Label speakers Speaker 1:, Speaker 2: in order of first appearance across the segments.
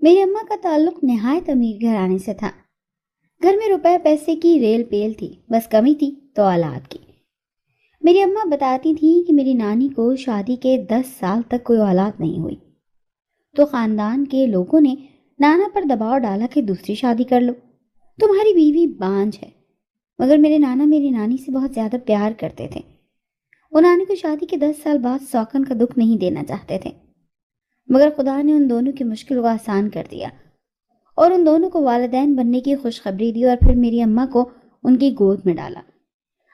Speaker 1: میری اماں کا تعلق نہایت امیر گھرانے سے تھا۔ گھر میں روپے پیسے کی ریل پیل تھی، بس کمی تھی تو اولاد کی۔ میری اماں بتاتی تھیں کہ میری نانی کو شادی کے 10 سال تک کوئی اولاد نہیں ہوئی، تو خاندان کے لوگوں نے نانا پر دباؤ ڈالا کہ دوسری شادی کر لو، تمہاری بیوی بانجھ ہے۔ مگر میرے نانا میری نانی سے بہت زیادہ پیار کرتے تھے۔ وہ نانی کو شادی کے 10 سال بعد سوکن کا دکھ نہیں دینا چاہتے تھے، مگر خدا نے ان دونوں کی مشکل کو آسان کر دیا اور ان دونوں کو والدین بننے کی خوشخبری دی اور پھر میری اماں کو ان کی گود میں ڈالا۔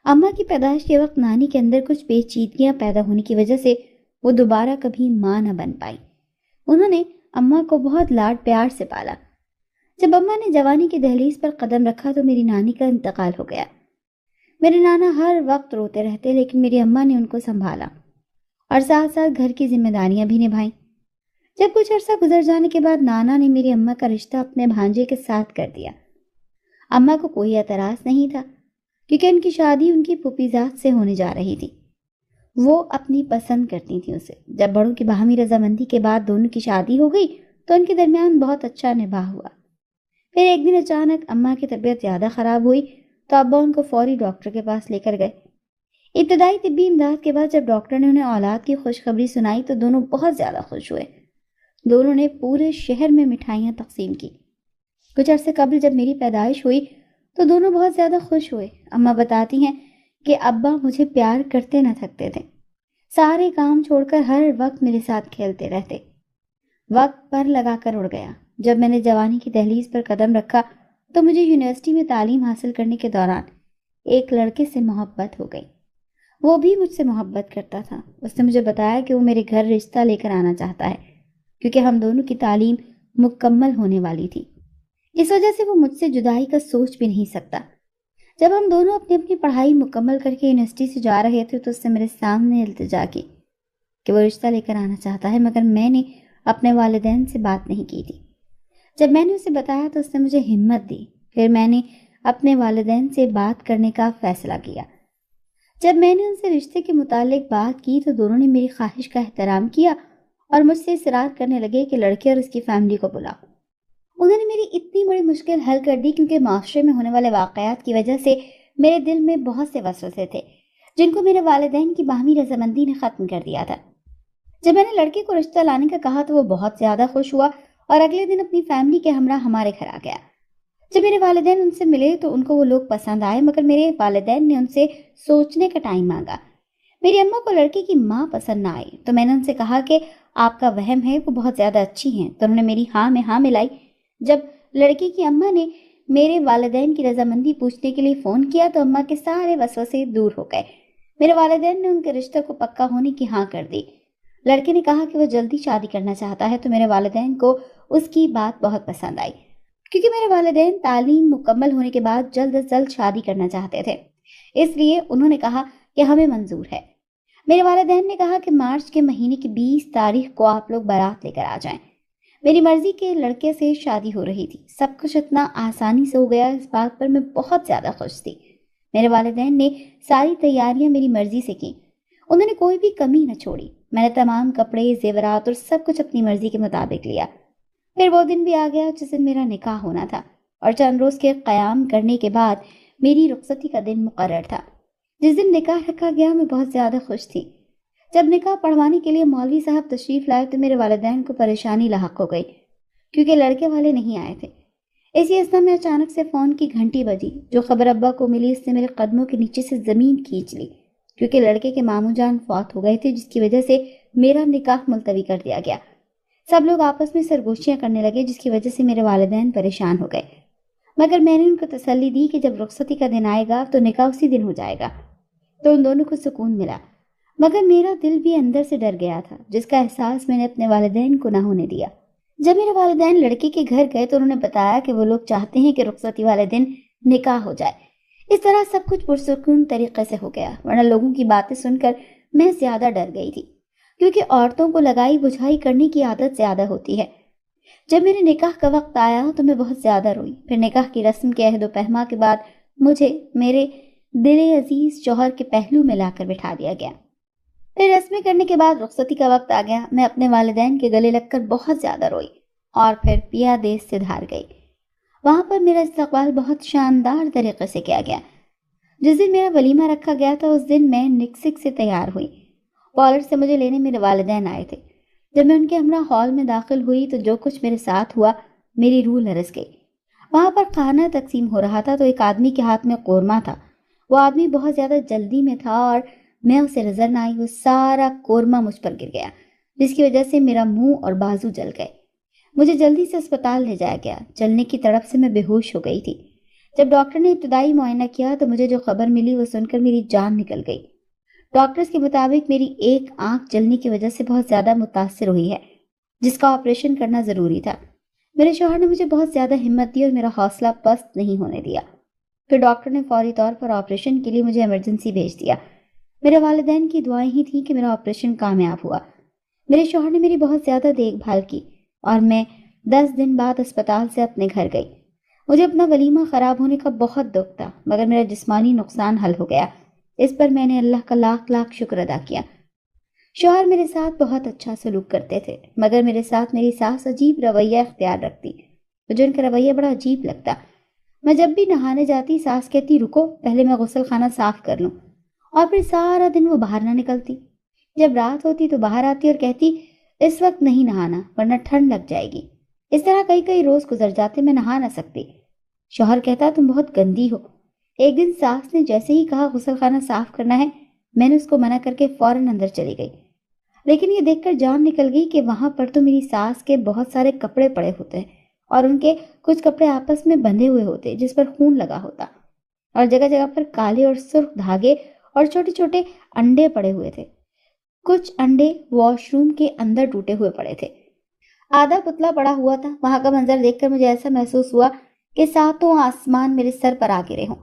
Speaker 1: اماں کی پیدائش کے وقت نانی کے اندر کچھ پیچیدگیاں پیدا ہونے کی وجہ سے وہ دوبارہ کبھی ماں نہ بن پائی۔ انہوں نے اماں کو بہت لاڈ پیار سے پالا۔ جب اماں نے جوانی کی دہلیز پر قدم رکھا تو میری نانی کا انتقال ہو گیا۔ میرے نانا ہر وقت روتے رہتے، لیکن میری اماں نے ان کو سنبھالا اور ساتھ ساتھ گھر کی ذمہ داریاں بھی نبھائیں۔ جب کچھ عرصہ گزر جانے کے بعد نانا نے میری اماں کا رشتہ اپنے بھانجے کے ساتھ کر دیا۔ اماں کو کوئی اعتراض نہیں تھا، کیونکہ ان کی شادی ان کی پھوپھیزاد سے ہونے جا رہی تھی۔ وہ اپنی پسند کرتی تھیں اسے۔ جب بڑوں کی باہمی رضامندی کے بعد دونوں کی شادی ہو گئی تو ان کے درمیان بہت اچھا نباہ ہوا۔ پھر ایک دن اچانک اماں کی طبیعت زیادہ خراب ہوئی تو ابا ان کو فوری ڈاکٹر کے پاس لے کر گئے۔ ابتدائی طبی امداد کے بعد جب ڈاکٹر نے انہیں اولاد کی خوشخبری سنائی تو دونوں بہت زیادہ خوش ہوئے۔ دونوں نے پورے شہر میں مٹھائیاں تقسیم کی۔ کچھ عرصے قبل جب میری پیدائش ہوئی تو دونوں بہت زیادہ خوش ہوئے۔ اماں بتاتی ہیں کہ ابا مجھے پیار کرتے نہ تھکتے تھے، سارے کام چھوڑ کر ہر وقت میرے ساتھ کھیلتے رہتے۔ وقت پر لگا کر اڑ گیا۔ جب میں نے جوانی کی دہلیز پر قدم رکھا تو مجھے یونیورسٹی میں تعلیم حاصل کرنے کے دوران ایک لڑکے سے محبت ہو گئی۔ وہ بھی مجھ سے محبت کرتا تھا۔ اس نے مجھے بتایا کہ وہ میرے گھر رشتہ لے کر آنا چاہتا ہے، کیونکہ ہم دونوں کی تعلیم مکمل ہونے والی تھی۔ اس وجہ سے وہ مجھ سے جدائی کا سوچ بھی نہیں سکتا۔ جب ہم دونوں اپنی اپنی پڑھائی مکمل کر کے یونیورسٹی سے جا رہے تھے تو اس نے میرے سامنے التجا کی کہ وہ رشتہ لے کر آنا چاہتا ہے، مگر میں نے اپنے والدین سے بات نہیں کی تھی۔ جب میں نے اسے بتایا تو اس نے مجھے ہمت دی۔ پھر میں نے اپنے والدین سے بات کرنے کا فیصلہ کیا۔ جب میں نے ان سے رشتے کے متعلق بات کی تو دونوں نے میری خواہش کا احترام کیا اور مجھ سے اصرار کرنے لگے کہ لڑکے اور اس کی فیملی کو بلاؤ۔ انہوں نے میری اتنی بڑی مشکل حل کر دی کیونکہ معاشرے میں ہونے والے واقعات کی وجہ سے میرے دل میں بہت سے وسوسے تھے جن کو میرے والدین کی باہمی رضامندی نے ختم کر دیا تھا۔ جب میں نے لڑکے کو رشتہ لانے کا کہا تو وہ بہت زیادہ خوش ہوا اور اگلے دن اپنی فیملی کے ہمراہ ہمارے گھر آ گیا۔ جب میرے والدین ان سے ملے تو ان کو وہ لوگ پسند آئے، مگر میرے والدین نے ان سے سوچنے کا ٹائم مانگا۔ میری اماں کو لڑکے کی ماں پسند نہ آئی تو میں نے ان سے کہا کہ آپ کا وہم ہے، وہ بہت زیادہ اچھی ہیں، تو انہوں نے میری ہاں میں ہاں ملائی۔ جب لڑکی کی اماں نے میرے والدین کی رضامندی پوچھنے کے لیے فون کیا تو اماں کے سارے وسوسے دور ہو گئے۔ میرے والدین نے ان کے رشتے کو پکا ہونے کی ہاں کر دی۔ لڑکے نے کہا کہ وہ جلدی شادی کرنا چاہتا ہے تو میرے والدین کو اس کی بات بہت پسند آئی، کیونکہ میرے والدین تعلیم مکمل ہونے کے بعد جلد از جلد شادی کرنا چاہتے تھے، اس لیے انہوں نے کہا کہ ہمیں منظور ہے۔ میرے والدین نے کہا کہ مارچ کے مہینے کی 20 تاریخ کو آپ لوگ بارات لے کر آ جائیں۔ میری مرضی کے لڑکے سے شادی ہو رہی تھی، سب کچھ اتنا آسانی سے ہو گیا، اس بات پر میں بہت زیادہ خوش تھی۔ میرے والدین نے ساری تیاریاں میری مرضی سے کی، انہوں نے کوئی بھی کمی نہ چھوڑی۔ میں نے تمام کپڑے، زیورات اور سب کچھ اپنی مرضی کے مطابق لیا۔ پھر وہ دن بھی آ گیا جس دن میرا نکاح ہونا تھا، اور چند روز کے قیام کرنے کے بعد میری رخصتی کا دن مقرر تھا۔ جس دن نکاح رکھا گیا میں بہت زیادہ خوش تھی۔ جب نکاح پڑھوانے کے لیے مولوی صاحب تشریف لائے تو میرے والدین کو پریشانی لاحق ہو گئی، کیونکہ لڑکے والے نہیں آئے تھے۔ اسی اثنا میں اچانک سے فون کی گھنٹی بجی۔ جو خبر ابا کو ملی اس نے میرے قدموں کے نیچے سے زمین کھینچ لی، کیونکہ لڑکے کے ماموں جان فوت ہو گئے تھے، جس کی وجہ سے میرا نکاح ملتوی کر دیا گیا۔ سب لوگ آپس میں سرگوشیاں کرنے لگے، جس کی وجہ سے میرے والدین پریشان ہو گئے، مگر میں نے ان کو تسلی دی کہ جب رخصتی کا دن آئے گا تو نکاح اسی دن ہو جائے گا، تو ان دونوں کو سکون ملا۔ مگر میرا دل بھی اندر سے ڈر گیا تھا، جس کا احساس میں نے اپنے والدین کو نہ ہونے دیا۔ جب میرے والدین لڑکے کے گھر گئے تو انہوں نے بتایا کہ وہ لوگ چاہتے ہیں کہ رخصتی والے دن نکاح ہو جائے۔ اس طرح سب کچھ پرسکون طریقے سے ہو گیا، ورنہ لوگوں کی باتیں سن کر میں زیادہ ڈر گئی تھی، کیونکہ عورتوں کو لگائی بجھائی کرنے کی عادت زیادہ ہوتی ہے۔ جب میرے نکاح کا وقت آیا تو میں بہت زیادہ روئی۔ پھر نکاح کی رسم کے عہد و پیما کے بعد مجھے میرے دل عزیز شوہر کے پہلو میں لا کر بٹھا دیا گیا۔ پھر رسمیں کرنے کے بعد رخصتی کا وقت آ گیا۔ میں اپنے والدین کے گلے لگ کر بہت زیادہ روئی۔ اور پھر پیا دیس سے دھار گئی۔ وہاں پر میرا استقبال بہت شاندار طریقے سے کیا گیا۔ جس دن میرا ولیمہ رکھا گیا تھا اس دن میں نکسک سے تیار ہوئی۔ پالر سے مجھے لینے میرے والدین آئے تھے۔ جب میں ان کے ہمراہ ہال میں داخل ہوئی تو جو کچھ میرے ساتھ ہوا میری روح لرز گئی۔ وہاں پر کھانا تقسیم ہو رہا تھا تو ایک آدمی کے ہاتھ میں قورمہ تھا۔ وہ آدمی بہت زیادہ جلدی میں تھا اور میں اسے نظر نہ آئی۔ وہ سارا قورمہ مجھ پر گر گیا جس کی وجہ سے میرا منہ اور بازو جل گئے۔ مجھے جلدی سے اسپتال لے جایا گیا۔ چلنے کی تڑپ سے میں بے ہوش ہو گئی تھی۔ جب ڈاکٹر نے ابتدائی معائنہ کیا تو مجھے جو خبر ملی وہ سن کر میری جان نکل گئی۔ ڈاکٹرز کے مطابق میری ایک آنکھ جلنے کی وجہ سے بہت زیادہ متاثر ہوئی ہے جس کا آپریشن کرنا ضروری تھا۔ میرے شوہر نے مجھے بہت زیادہ ہمت دی اور میرا حوصلہ پست نہیں ہونے دیا۔ پھر ڈاکٹر نے فوری طور پر آپریشن کے لیے مجھے ایمرجنسی بھیج دیا۔ میرے والدین کی دعائیں ہی تھیں کہ میرا آپریشن کامیاب ہوا۔ میرے شوہر نے میری بہت زیادہ دیکھ بھال کی اور میں 10 دن بعد اسپتال سے اپنے گھر گئی۔ مجھے اپنا ولیمہ خراب ہونے کا بہت دکھ تھا مگر میرا جسمانی نقصان حل ہو گیا۔ اس پر میں نے اللہ کا لاکھ لاکھ شکر ادا کیا۔ شوہر میرے ساتھ بہت اچھا سلوک کرتے تھے مگر میرے ساتھ میری ساس عجیب رویہ اختیار رکھتی۔ مجھے ان کا رویہ بڑا عجیب لگتا۔ میں جب بھی نہانے جاتی ساس کہتی رکو پہلے میں غسل خانہ صاف کر لوں، اور پھر سارا دن وہ باہر نہ نکلتی۔ جب رات ہوتی تو باہر آتی اور کہتی اس وقت نہیں نہانا ورنہ ٹھنڈ لگ جائے گی۔ اس طرح کئی روز گزر جاتے میں نہا نہ سکتی۔ شوہر کہتا تم بہت گندی ہو۔ ایک دن ساس نے جیسے ہی کہا غسل خانہ صاف کرنا ہے میں نے اس کو منع کر کے فوراً اندر چلی گئی، لیکن یہ دیکھ کر جان نکل گئی کہ وہاں پر تو میری ساس کے بہت سارے کپڑے پڑے ہوتے ہیں اور ان کے کچھ کپڑے آپس میں بندھے ہوئے ہوتے جس پر خون لگا ہوتا، اور جگہ جگہ پر کالے اور سرخ دھاگے اور چھوٹے چھوٹے انڈے پڑے ہوئے تھے۔ کچھ انڈے واش روم کے اندر ٹوٹے ہوئے پڑے تھے۔ آدھا پتلا پڑا ہوا تھا۔ وہاں کا منظر دیکھ کر مجھے ایسا محسوس ہوا کہ ساتوں آسمان میرے سر پر آ گرے ہوں۔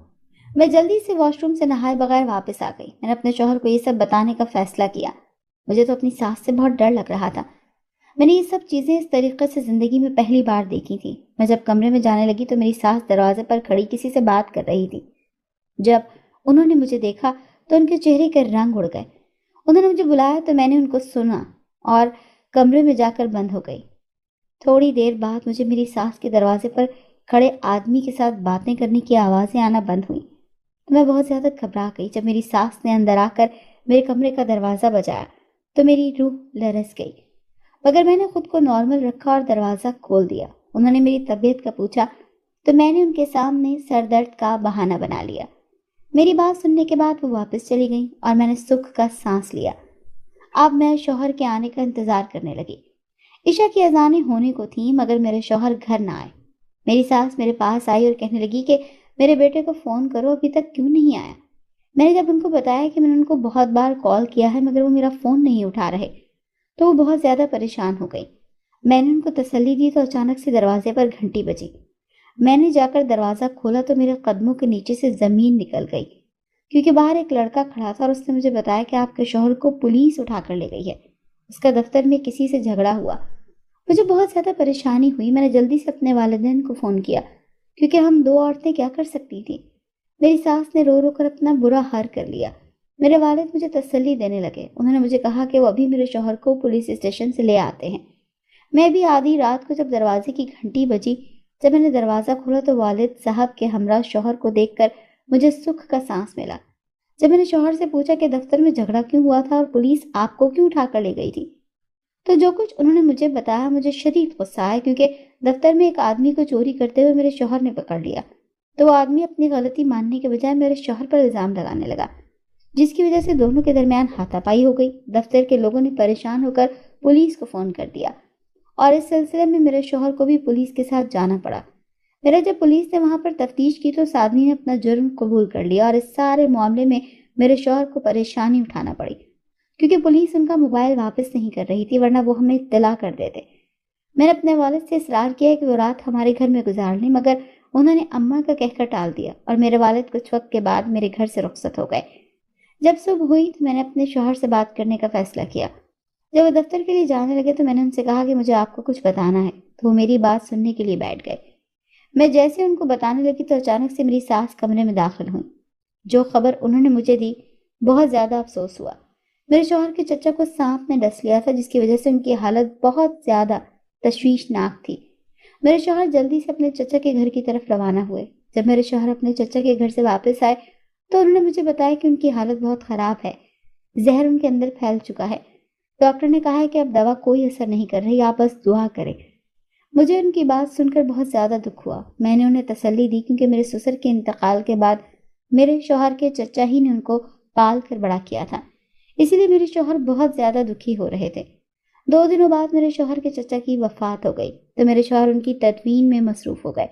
Speaker 1: میں جلدی سے واش روم سے نہائے بغیر واپس آ گئی۔ میں نے اپنے شوہر کو یہ سب بتانے کا فیصلہ کیا۔ مجھے تو اپنی ساس سے بہت ڈر لگ رہا تھا۔ میں نے یہ سب چیزیں اس طریقے سے زندگی میں پہلی بار دیکھی تھی۔ میں جب کمرے میں جانے لگی تو میری ساس دروازے پر کھڑی کسی سے بات کر رہی تھی۔ جب انہوں نے مجھے دیکھا تو ان کے چہرے کے رنگ اڑ گئے۔ انہوں نے مجھے بلایا تو میں نے ان کو سنا اور کمرے میں جا کر بند ہو گئی۔ تھوڑی دیر بعد مجھے میری ساس کے دروازے پر کھڑے آدمی کے ساتھ باتیں کرنے کی آوازیں آنا بند ہوئیں تو میں بہت زیادہ گھبرا گئی۔ جب میری ساس نے اندر آ کر میرے کمرے کا دروازہ بجایا تو میری روح لرز گئی، مگر میں نے خود کو نارمل رکھا اور دروازہ کھول دیا۔ انہوں نے میری طبیعت کا پوچھا تو میں نے ان کے سامنے سر درد کا بہانہ بنا لیا۔ میری بات سننے کے بعد وہ واپس چلی گئیں اور میں نے سکھ کا سانس لیا۔ اب میں شوہر کے آنے کا انتظار کرنے لگی۔ عشاء کی اذانیں ہونے کو تھیں مگر میرے شوہر گھر نہ آئے۔ میری ساس میرے پاس آئی اور کہنے لگی کہ میرے بیٹے کو فون کرو، ابھی تک کیوں نہیں آیا؟ میں نے جب ان کو بتایا کہ میں نے ان کو بہت بار کال کیا ہے مگر وہ میرا فون نہیں اٹھا رہے تو وہ بہت زیادہ پریشان ہو گئی۔ میں نے ان کو تسلی دی تو اچانک سے دروازے پر گھنٹی بجی۔ میں نے جا کر دروازہ کھولا تو میرے قدموں کے نیچے سے زمین نکل گئی، کیونکہ باہر ایک لڑکا کھڑا تھا اور اس نے مجھے بتایا کہ آپ کے شوہر کو پولیس اٹھا کر لے گئی ہے، اس کا دفتر میں کسی سے جھگڑا ہوا۔ مجھے بہت زیادہ پریشانی ہوئی۔ میں نے جلدی سے اپنے والدین کو فون کیا کیونکہ ہم دو عورتیں کیا کر سکتی تھیں۔ میری ساس نے رو رو کر اپنا برا حال کر لیا۔ میرے والد مجھے تسلی دینے لگے۔ انہوں نے مجھے کہا کہ وہ ابھی میرے شوہر کو پولیس اسٹیشن سے لے آتے ہیں۔ میں بھی آدھی رات کو جب دروازے کی گھنٹی بجی، جب میں نے دروازہ کھولا تو والد صاحب کے ہمراہ شوہر کو دیکھ کر مجھے سکھ کا سانس ملا۔ جب میں نے شوہر سے پوچھا کہ دفتر میں جھگڑا کیوں ہوا تھا اور پولیس آپ کو کیوں اٹھا کر لے گئی تھی تو جو کچھ انہوں نے مجھے بتایا مجھے شدید غصہ آیا، کیونکہ دفتر میں ایک آدمی کو چوری کرتے ہوئے میرے شوہر نے پکڑ لیا تو وہ آدمی اپنی غلطی ماننے کے بجائے میرے شوہر پر الزام لگانے لگا، جس کی وجہ سے دونوں کے درمیان ہاتھا پائی ہو گئی۔ دفتر کے لوگوں نے پریشان ہو کر پولیس کو فون کر دیا اور اس سلسلے میں میرے شوہر کو بھی پولیس کے ساتھ جانا پڑا۔ میرا جب پولیس نے وہاں پر تفتیش کی تو اس آدمی نے اپنا جرم قبول کر لیا اور اس سارے معاملے میں میرے شوہر کو پریشانی اٹھانا پڑی، کیونکہ پولیس ان کا موبائل واپس نہیں کر رہی تھی ورنہ وہ ہمیں اطلاع کر دیتے۔ میں نے اپنے والد سے اصرار کیا کہ وہ رات ہمارے گھر میں گزار لیں مگر انہوں نے اماں کا کہہ کر ٹال دیا اور میرے والد کچھ وقت کے بعد میرے گھر سے رخصت ہو گئے۔ جب صبح ہوئی تو میں نے اپنے شوہر سے بات کرنے کا فیصلہ کیا۔ جب وہ دفتر کے لیے جانے لگے تو میں نے ان سے کہا کہ مجھے آپ کو کچھ بتانا ہے، تو وہ میری بات سننے کے لیے بیٹھ گئے۔ میں جیسے ان کو بتانے لگی تو اچانک سے میری ساس کمرے میں داخل ہوئی۔ جو خبر انہوں نے مجھے دی بہت زیادہ افسوس ہوا۔ میرے شوہر کے چچا کو سانپ نے ڈس لیا تھا جس کی وجہ سے ان کی حالت بہت زیادہ تشویشناک تھی۔ میرے شوہر جلدی سے اپنے چچا کے گھر کی طرف روانہ ہوئے۔ جب میرے شوہر اپنے چچا کے گھر سے واپس آئے تو انہوں نے مجھے بتایا کہ ان کی حالت بہت خراب ہے، زہر ان کے اندر پھیل چکا ہے۔ ڈاکٹر نے کہا ہے کہ اب دوا کوئی اثر نہیں کر رہی، آپ بس دعا کریں۔ مجھے ان کی بات سن کر بہت زیادہ دکھ ہوا۔ میں نے انہیں تسلی دی کیونکہ میرے سسر کے انتقال کے بعد میرے شوہر کے چچا ہی نے ان کو پال کر بڑا کیا تھا، اسی لیے میرے شوہر بہت زیادہ دکھی ہو رہے تھے۔ 2 دنوں بعد میرے شوہر کے چچا کی وفات ہو گئی تو میرے شوہر ان کی تدفین میں مصروف ہو گئے۔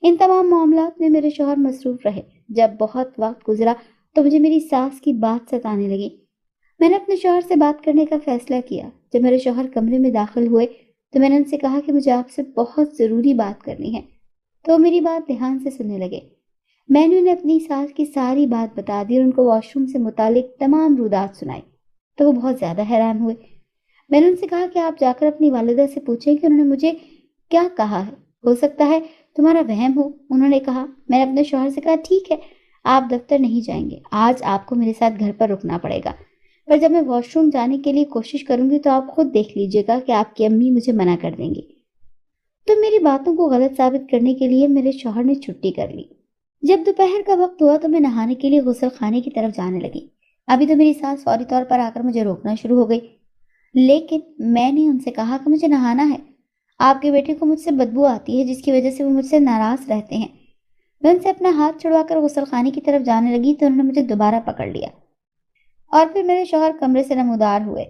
Speaker 1: ان تمام معاملات میں میرے شوہر مصروف رہے۔ جب بہت وقت گزرا تو مجھے میری ساس کی بات ستانے لگی۔ میں نے اپنے شوہر سے بات کرنے کا فیصلہ کیا۔ جب میرے شوہر کمرے میں داخل ہوئے تو میں نے ان سے کہا کہ مجھے آپ سے بہت ضروری بات کرنی ہے، تو میری بات دھیان سے سننے لگے۔ میں نے انہیں اپنی ساس کی ساری بات بتا دی اور ان کو واش روم سے متعلق تمام رودات سنائی تو وہ بہت زیادہ حیران ہوئے۔ میں نے ان سے کہا کہ آپ جا کر اپنی والدہ سے پوچھیں کہ انہوں نے مجھے کیا کہا ہے، ہو سکتا ہے تمہارا وہم ہو۔ انہوں نے کہا۔ میں نے اپنے شوہر سے کہا ٹھیک ہے، آپ دفتر نہیں جائیں گے، آج آپ کو میرے ساتھ گھر پر رکنا پڑے گا، پر جب میں واش روم جانے کے لیے کوشش کروں گی تو آپ خود دیکھ لیجیے گا کہ آپ کی امی مجھے منع کر دیں گی۔ تو میری باتوں کو غلط ثابت کرنے کے لیے میرے شوہر نے چھٹی کر لی۔ جب دوپہر کا وقت ہوا تو میں نہانے کے لیے غسل خانے کی طرف جانے لگی۔ ابھی تو میری ساس فوری طور پر آ کر مجھے روکنا شروع ہو گئی، لیکن میں نے ان سے کہا کہ مجھے نہانا ہے، آپ کے بیٹے کو مجھ سے بدبو آتی ہے جس کی وجہ سے وہ مجھ سے ناراض رہتے ہیں۔ میں ان سے اپنا ہاتھ چھڑوا کر غسل خانے کی طرف جانے لگی تو انہوں نے مجھے دوبارہ پکڑ لیا اور پھر میرے شوہر کمرے سے نمودار ہوئے۔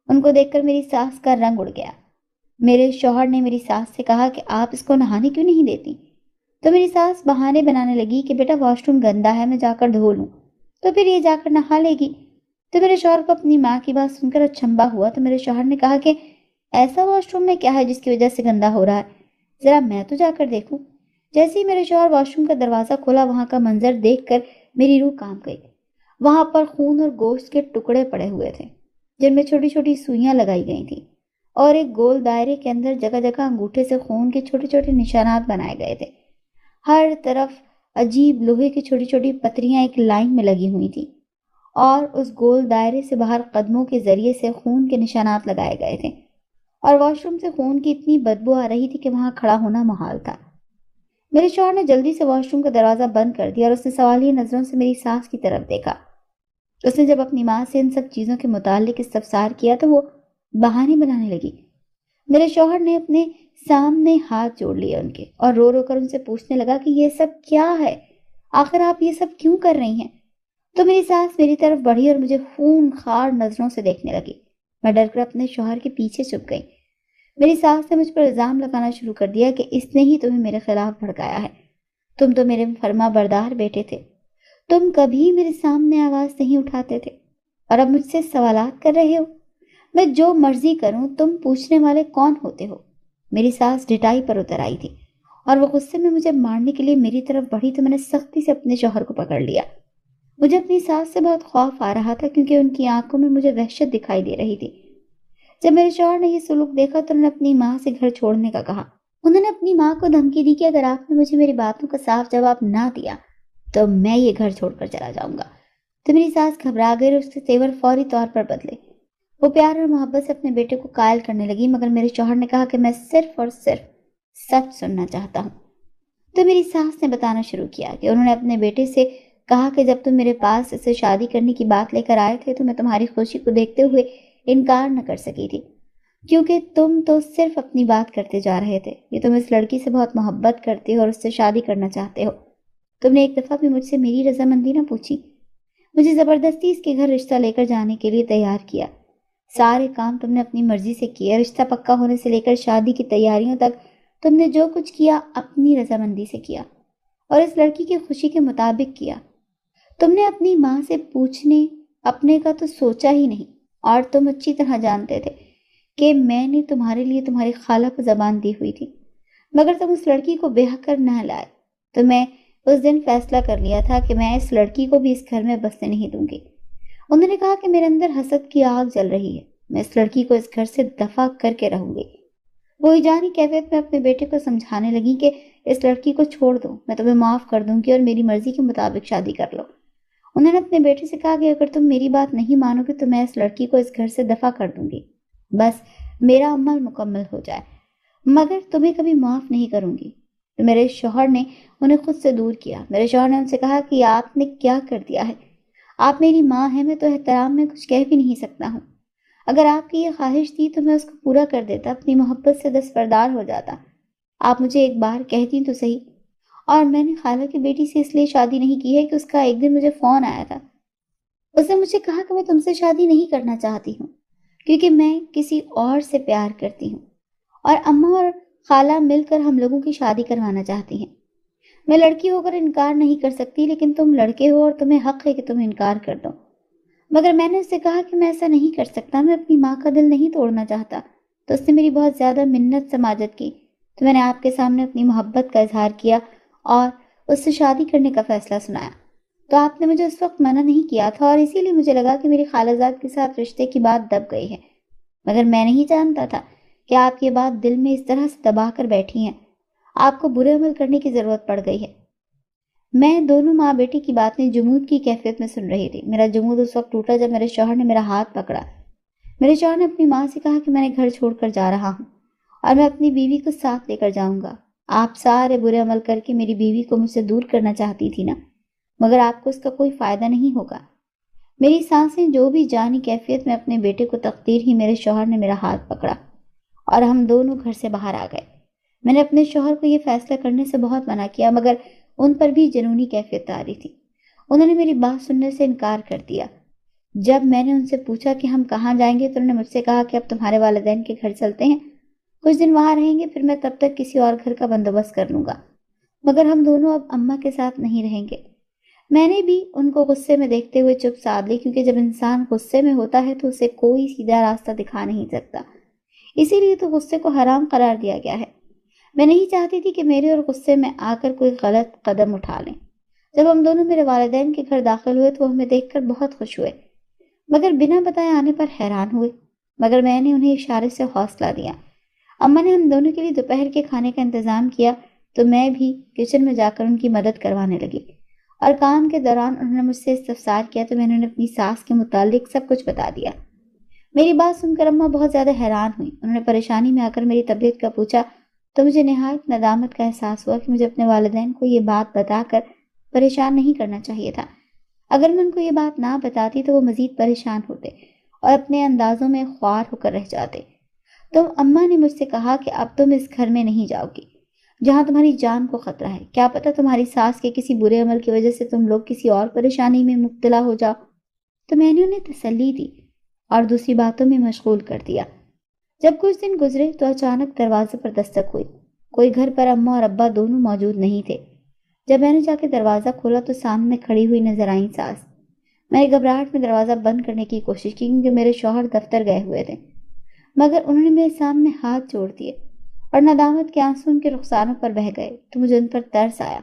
Speaker 1: ان کو دیکھ کر میری ساس کا رنگ اڑ گیا۔ میرے شوہر نے میری ساس سے کہا کہ آپ اس کو نہانے کیوں نہیں دیتی؟ تو میری ساس بہانے بنانے لگی کہ بیٹا واش روم گندا ہے، میں جا کر دھو لوں تو پھر یہ جا کر نہا لے گی۔ تو میرے شوہر کو اپنی ماں کی بات سن کر اچنبھا ہوا تو میرے شوہر نے کہا کہ ایسا واش روم میں کیا ہے جس کی وجہ سے گندا ہو رہا ہے، ذرا میں تو جا کر دیکھوں۔ جیسے ہی میرے شوہر واش روم کا دروازہ کھولا وہاں کا منظر دیکھ کر میری روح کانپ گئی۔ وہاں پر خون اور گوشت کے ٹکڑے پڑے ہوئے تھے جن میں چھوٹی چھوٹی سوئیاں لگائی گئی تھیں اور ایک گول دائرے کے اندر جگہ جگہ انگوٹھے سے خون کے چھوٹے چھوٹے نشانات بنائے گئے تھے۔ ہر طرف عجیب لوہے کی چھوٹی چھوٹی پتریاں ایک لائن میں لگی ہوئی تھیں اور اس گول دائرے سے باہر قدموں کے ذریعے سے خون کے نشانات لگائے گئے تھے، اور واش روم سے خون کی اتنی بدبو آ رہی تھی کہ وہاں کھڑا ہونا محال تھا۔ میرے شوہر نے جلدی سے واش روم کا دروازہ بند کر دیا اور اس نے سوالیہ نظروں سے میری ساس کی طرف دیکھا۔ اس نے جب اپنی ماں سے ان سب چیزوں کے متعلق استفسار کیا تو وہ بہانے بنانے لگی۔ میرے شوہر نے اپنے سامنے ہاتھ جوڑ لیے ان کے اور رو رو کر ان سے پوچھنے لگا کہ یہ سب کیا ہے، آخر آپ یہ سب کیوں کر رہی ہیں؟ تو میری ساس میری طرف بڑھی اور مجھے خون خوار نظروں سے دیکھنے لگی۔ میں ڈر کر اپنے شوہر کے پیچھے چھپ گئی۔ میری ساس نے مجھ پر الزام لگانا شروع کر دیا کہ اس نے ہی تمہیں میرے خلاف بھڑکایا ہے، تم تو میرے فرما بردار بیٹے تھے، تم کبھی میرے سامنے آواز نہیں اٹھاتے تھے اور اب مجھ سے سوالات کر رہے ہو، میں جو مرضی کروں تم پوچھنے والے کون ہوتے ہو؟ میری ساس ڈٹائی پر اتر آئی تھی اور وہ غصے میں مجھے مارنے کے لیے میری طرف بڑھی تو میں نے سختی سے اپنے شوہر کو پکڑ لیا۔ مجھے اپنی ساس سے بہت خوف آ رہا تھا کیونکہ ان کی آنکھوں میں مجھے وحشت دکھائی دے رہی تھی۔ جب میرے شوہر نے یہ سلوک دیکھا تو انہوں نے اپنی ماں سے گھر چھوڑنے کا کہا۔ انہوں نے اپنی ماں کو دھمکی دی کہ اگر آپ نے مجھے میری باتوں کا صاف جواب نہ دیا تو میں یہ گھر چھوڑ کر چلا جاؤں گا۔ تو میری ساس گھبرا گئی اور اس کے تیور فوری طور پر بدلے۔ وہ پیار اور محبت سے اپنے بیٹے کو قائل کرنے لگی، مگر میرے شوہر نے کہا کہ میں صرف اور صرف سچ سننا چاہتا ہوں۔ تو میری ساس نے بتانا شروع کیا کہ انہوں نے اپنے بیٹے سے کہا کہ جب تم میرے پاس اسے شادی کرنے کی بات لے کر آئے تھے تو میں تمہاری خوشی کو دیکھتے ہوئے انکار نہ کر سکی تھی، کیونکہ تم تو صرف اپنی بات کرتے جا رہے تھے کہ تم اس لڑکی سے بہت محبت کرتے ہو اور اس سے شادی کرنا چاہتے ہو۔ تم نے ایک دفعہ بھی مجھ سے میری رضامندی نہ پوچھی، مجھے زبردستی اس کے گھر رشتہ لے کر جانے کے لیے تیار کیا۔ سارے کام تم نے اپنی مرضی سے کیا، رشتہ پکا ہونے سے لے کر شادی کی تیاریوں تک تم نے جو کچھ کیا اپنی رضامندی سے کیا اور اس لڑکی کی خوشی کے مطابق کیا۔ تم نے اپنی ماں سے پوچھنے اپنے کا تو سوچا ہی نہیں، اور تم اچھی طرح جانتے تھے کہ میں نے تمہارے لیے تمہاری خالہ کو زبان دی ہوئی تھی، مگر تم اس لڑکی کو بیاہ کر نہ لائے۔ تو میں اس دن فیصلہ کر لیا تھا کہ میں اس لڑکی کو بھی اس گھر میں بسنے نہیں دوں گی۔ انہوں نے کہا کہ میرے اندر حسد کی آگ جل رہی ہے، میں اس لڑکی کو اس گھر سے دفع کر کے رہوں گی۔ وہی جانی کیفیت میں اپنے بیٹے کو سمجھانے لگی کہ اس لڑکی کو چھوڑ دو، میں تمہیں معاف کر دوں گی اور میری مرضی کے مطابق شادی کر لو۔ انہوں نے اپنے بیٹے سے کہا کہ اگر تم میری بات نہیں مانو گے تو میں اس لڑکی کو اس گھر سے دفع کر دوں گی، بس میرا عمل مکمل ہو جائے۔ مگر تمہیں کبھی معاف نہیں کروں گی۔ تو میرے شوہر نے انہیں خود سے دور کیا۔ میرے شوہر نے ان سے کہا کہ آپ نے کیا کر دیا ہے؟ آپ میری ماں ہیں، میں تو احترام میں کچھ کہہ بھی نہیں سکتا ہوں۔ اگر آپ کی یہ خواہش تھی تو میں اس کو پورا کر دیتا، اپنی محبت سے دستبردار ہو جاتا۔ آپ مجھے ایک بار کہتی تو صحیح۔ اور میں نے خالہ کی بیٹی سے اس لیے شادی نہیں کی ہے کہ اس کا ایک دن مجھے فون آیا تھا۔ اس نے مجھے کہا کہ میں تم سے شادی نہیں کرنا چاہتی ہوں کیونکہ میں کسی اور سے پیار کرتی ہوں، اور اماں اور خالہ مل کر ہم لوگوں کی شادی کروانا چاہتی ہیں۔ میں لڑکی ہو کر انکار نہیں کر سکتی، لیکن تم لڑکے ہو اور تمہیں حق ہے کہ تم انکار کر دو۔ مگر میں نے اس سے کہا کہ میں ایسا نہیں کر سکتا، میں اپنی ماں کا دل نہیں توڑنا چاہتا۔ تو اس نے میری بہت زیادہ منت سماجت کی، تو میں نے آپ کے سامنے اپنی محبت کا اظہار کیا اور اس سے شادی کرنے کا فیصلہ سنایا۔ تو آپ نے مجھے اس وقت منع نہیں کیا تھا، اور اسی لیے مجھے لگا کہ میری خالہ زاد کے ساتھ رشتے کی بات دب گئی ہے۔ مگر میں نہیں جانتا تھا کہ آپ یہ بات دل میں اس طرح سے دبا کر بیٹھی ہیں۔ آپ کو برے عمل کرنے کی ضرورت پڑ گئی ہے۔ میں دونوں ماں بیٹی کی باتیں جمود کی کیفیت میں سن رہی تھی۔ میرا جمود اس وقت ٹوٹا جب میرے شوہر نے میرا ہاتھ پکڑا۔ میرے شوہر نے اپنی ماں سے کہا کہ میں نے گھر چھوڑ کر جا رہا ہوں اور میں اپنی بیوی کو ساتھ لے کر جاؤں گا۔ آپ سارے برے عمل کر کے میری بیوی کو مجھ سے دور کرنا چاہتی تھی نا، مگر آپ کو اس کا کوئی فائدہ نہیں ہوگا۔ میری سانسیں جو بھی جانی کیفیت میں اپنے بیٹے کو تقدیر ہی میرے شوہر نے میرا ہاتھ پکڑا اور ہم دونوں گھر سے باہر آ گئے۔ میں نے اپنے شوہر کو یہ فیصلہ کرنے سے بہت منع کیا، مگر ان پر بھی جنونی کیفیت آ رہی تھی۔ انہوں نے میری بات سننے سے انکار کر دیا۔ جب میں نے ان سے پوچھا کہ ہم کہاں جائیں گے تو انہوں نے مجھ سے کہا کہ اب تمہارے والدین کے گھر چلتے ہیں، کچھ دن وہاں رہیں گے، پھر میں تب تک کسی اور گھر کا بندوبست کر لوں گا، مگر ہم دونوں اب اماں کے ساتھ نہیں رہیں گے۔ میں نے بھی ان کو غصے میں دیکھتے ہوئے چپ سادھ لی، کیونکہ جب انسان غصے میں ہوتا ہے تو اسے کوئی سیدھا راستہ دکھا نہیں سکتا، اسی لیے تو غصے کو حرام قرار دیا گیا ہے۔ میں نہیں چاہتی تھی کہ میرے اور غصے میں آ کر کوئی غلط قدم اٹھا لیں۔ جب ہم دونوں میرے والدین کے گھر داخل ہوئے تو وہ ہمیں دیکھ کر بہت خوش ہوئے، مگر بنا بتائے آنے پر حیران ہوئے، مگر میں نے انہیں اشارے سے حوصلہ دیا۔ اماں نے ہم دونوں کے لیے دوپہر کے کھانے کا انتظام کیا تو میں بھی کچن میں جا کر ان کی مدد کروانے لگی، اور کام کے دوران انہوں نے مجھ سے استفسار کیا تو میں نے انہیں اپنی ساس کے متعلق سب کچھ بتا دیا۔ میری بات سن کر اماں بہت زیادہ حیران ہوئی۔ انہوں نے پریشانی میں آ کر میری طبیعت کا پوچھا تو مجھے نہایت ندامت کا احساس ہوا کہ مجھے اپنے والدین کو یہ بات بتا کر پریشان نہیں کرنا چاہیے تھا۔ اگر میں ان کو یہ بات نہ بتاتی تو وہ مزید پریشان ہوتے اور اپنے اندازوں میں خوار ہو کر رہ جاتے۔ تو اماں نے مجھ سے کہا کہ اب تم اس گھر میں نہیں جاؤ گی جہاں تمہاری جان کو خطرہ ہے، کیا پتہ تمہاری ساس کے کسی برے عمل کی وجہ سے تم لوگ کسی اور پریشانی میں مبتلا ہو جاؤ۔ تو میں نے انہیں تسلی دی اور دوسری باتوں میں مشغول کر دیا۔ جب کچھ دن گزرے تو اچانک دروازے پر دستک ہوئی۔ کوئی گھر پر اماں اور ابا دونوں موجود نہیں تھے۔ جب میں نے جا کے دروازہ کھولا تو سامنے کھڑی ہوئی نظر آئیں ساس۔ میں نے گھبراہٹ میں دروازہ بند کرنے کی کوشش کی کیونکہ میرے شوہر دفتر گئے ہوئے تھے، مگر انہوں نے میرے سامنے ہاتھ جوڑ دیے اور ندامت کے آنسو ان کے رخساروں پر بہہ گئے تو مجھے ان پر ترس آیا۔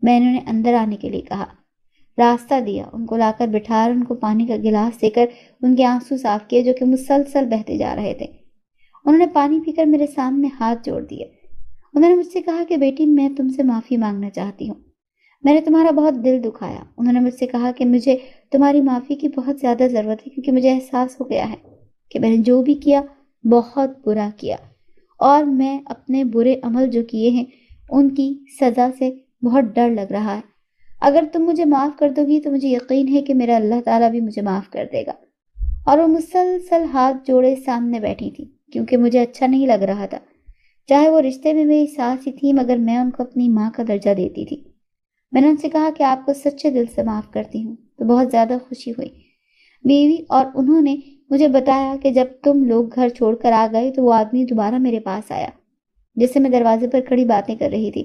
Speaker 1: میں نے انہیں اندر آنے کے لیے کہا، راستہ دیا، ان کو لا کر بٹھا اور ان کو پانی کا گلاس دے کر ان کے آنسو صاف کیے جو کہ مسلسل بہتے جا رہے تھے۔ انہوں نے پانی پی کر میرے سامنے ہاتھ جوڑ دیے۔ انہوں نے مجھ سے کہا کہ بیٹی میں تم سے معافی مانگنا چاہتی ہوں، میں نے تمہارا بہت دل دکھایا۔ انہوں نے مجھ سے کہا کہ مجھے تمہاری معافی کی بہت زیادہ ضرورت ہے کیونکہ مجھے احساس ہو گیا ہے کہ میں نے جو بھی کیا بہت برا کیا، اور میں اپنے برے عمل جو کیے ہیں ان کی سزا سے بہت ڈر لگ رہا ہے۔ اگر تم مجھے معاف کر دو گی تو مجھے یقین ہے کہ میرا اللہ تعالیٰ بھی مجھے معاف کر دے گا۔ اور وہ مسلسل ہاتھ جوڑے سامنے بیٹھی تھی کیونکہ مجھے اچھا نہیں لگ رہا تھا، چاہے وہ رشتے میں میری ساس ہی تھی، مگر میں ان کو اپنی ماں کا درجہ دیتی تھی۔ میں نے ان سے کہا کہ آپ کو سچے دل سے معاف کرتی ہوں تو بہت زیادہ خوشی ہوئی۔ بیوی اور انہوں نے مجھے بتایا کہ جب تم لوگ گھر چھوڑ کر آ گئے تو وہ آدمی دوبارہ میرے پاس آیا جس سے میں دروازے پر کھڑی باتیں کر رہی تھی۔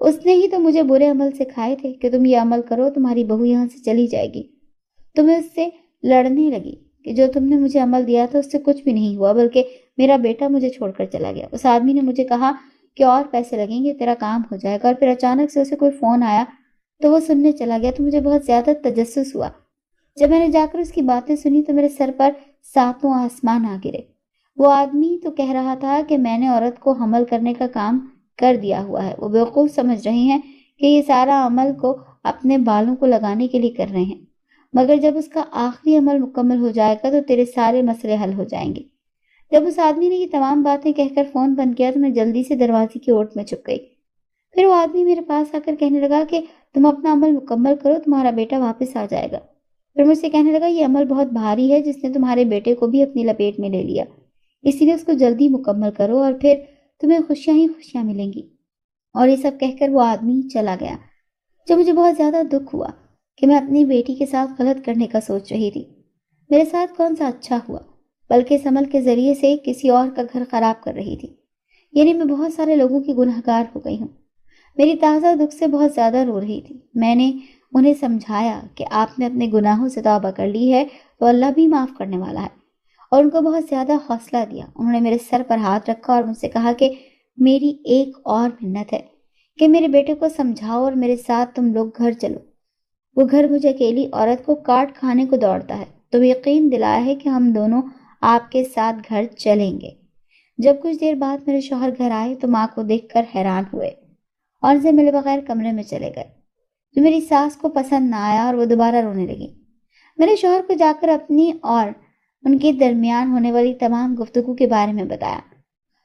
Speaker 1: اس نے ہی تو مجھے برے عمل سکھائے تھے کہ تم یہ عمل کرو تمہاری بہو یہاں سے چلی جائے گی۔ تو میں اس سے لڑنے لگی کہ جو تم نے مجھے عمل دیا تھا اس سے کچھ بھی نہیں ہوا، بلکہ میرا بیٹا مجھے چھوڑ کر چلا گیا۔ اس آدمی نے مجھے کہا کہ اور پیسے لگیں گے، تیرا کام ہو جائے گا، اور پھر اچانک سے اسے کوئی فون آیا تو وہ سننے چلا گیا تو مجھے بہت زیادہ تجسس ہوا۔ جب میں نے جا کر اس کی باتیں سنی تو میرے سر پر ساتوں آسمان آ گرے۔ وہ آدمی تو کہہ رہا تھا کہ میں نے عورت کو حمل کرنے کا کام کر دیا ہوا ہے، وہ بیوقوف سمجھ رہے ہیں کہ یہ سارا عمل کو اپنے بالوں کو لگانے کے لیے کر رہے ہیں، مگر جب اس کا آخری عمل مکمل ہو جائے گا تو تیرے سارے مسئلے حل ہو جائیں گے۔ جب اس آدمی نے یہ تمام باتیں کہہ کر فون بند کیا تو میں جلدی سے دروازے کی اوٹ میں چھپ گئی۔ پھر وہ آدمی میرے پاس آ کر کہنے لگا کہ تم اپنا عمل مکمل کرو، تمہارا بیٹا واپس آ جائے گا۔ پھر مجھ سے کہنے لگا یہ عمل بہت بھاری ہے جس نے تمہارے بیٹے کو بھی اپنی لپیٹ میں لے لیا، اسی لیے اس کو جلدی مکمل کرو اور پھر تمہیں خوشیاں ہی خوشیاں ملیں گی۔ اور یہ سب کہہ کر وہ آدمی چلا گیا۔ جو مجھے بہت زیادہ دکھ ہوا کہ میں اپنی بیٹی کے ساتھ غلط کرنے کا سوچ رہی تھی۔ میرے ساتھ کون سا اچھا ہوا، بلکہ اس عمل کے ذریعے سے کسی اور کا گھر خراب کر رہی تھی، یعنی میں بہت سارے لوگوں کی گنہگار ہو گئی ہوں۔ میری تازہ دکھ سے بہت زیادہ رو رہی تھی۔ میں نے انہیں سمجھایا کہ آپ نے اپنے گناہوں سے توبہ کر لی ہے تو اللہ بھی معاف کرنے والا ہے، اور ان کو بہت زیادہ حوصلہ دیا۔ انہوں نے میرے سر پر ہاتھ رکھا اور مجھ سے کہا کہ میری ایک اور منت ہے کہ میرے بیٹے کو سمجھاؤ اور میرے ساتھ تم لوگ گھر چلو۔ وہ گھر مجھے اکیلی عورت کو کاٹ کھانے کو دوڑتا ہے، تو یقین دلایا ہے کہ ہم دونوں آپ کے ساتھ گھر چلیں گے۔ جب کچھ دیر بعد میرے شوہر گھر آئے تو ماں کو دیکھ کر حیران ہوئے اور اسے ملے بغیر کمرے میں چلے گئے، جو میری ساس کو پسند نہ آیا اور وہ دوبارہ رونے لگی۔ میرے شوہر کو جا کر اپنی اور ان کے درمیان ہونے والی تمام گفتگو کے بارے میں بتایا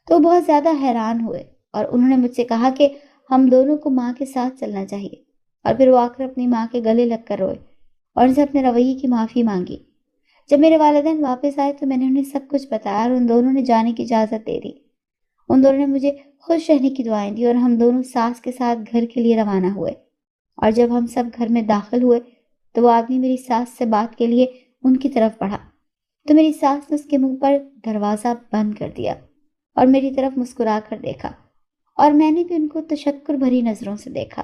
Speaker 1: تو وہ بہت زیادہ حیران ہوئے اور انہوں نے مجھ سے کہا کہ ہم دونوں کو ماں کے ساتھ چلنا چاہیے، اور پھر وہ آ کر اپنی ماں کے گلے لگ کر روئے اور ان سے اپنے رویے کی معافی مانگی۔ جب میرے والدین واپس آئے تو میں نے انہیں سب کچھ بتایا اور ان دونوں نے جانے کی اجازت دے دی۔ ان دونوں نے مجھے خوش رہنے کی دعائیں دی اور ہم دونوں ساس کے ساتھ گھر کے لیے روانہ ہوئے۔ اور جب ہم سب گھر میں داخل ہوئے تو وہ آدمی میری ساس سے بات کے لیے ان کی طرف بڑھا تو میری ساس نے اس کے منہ پر دروازہ بند کر دیا اور میری طرف مسکرا کر دیکھا، اور میں نے بھی ان کو تشکر بھری نظروں سے دیکھا۔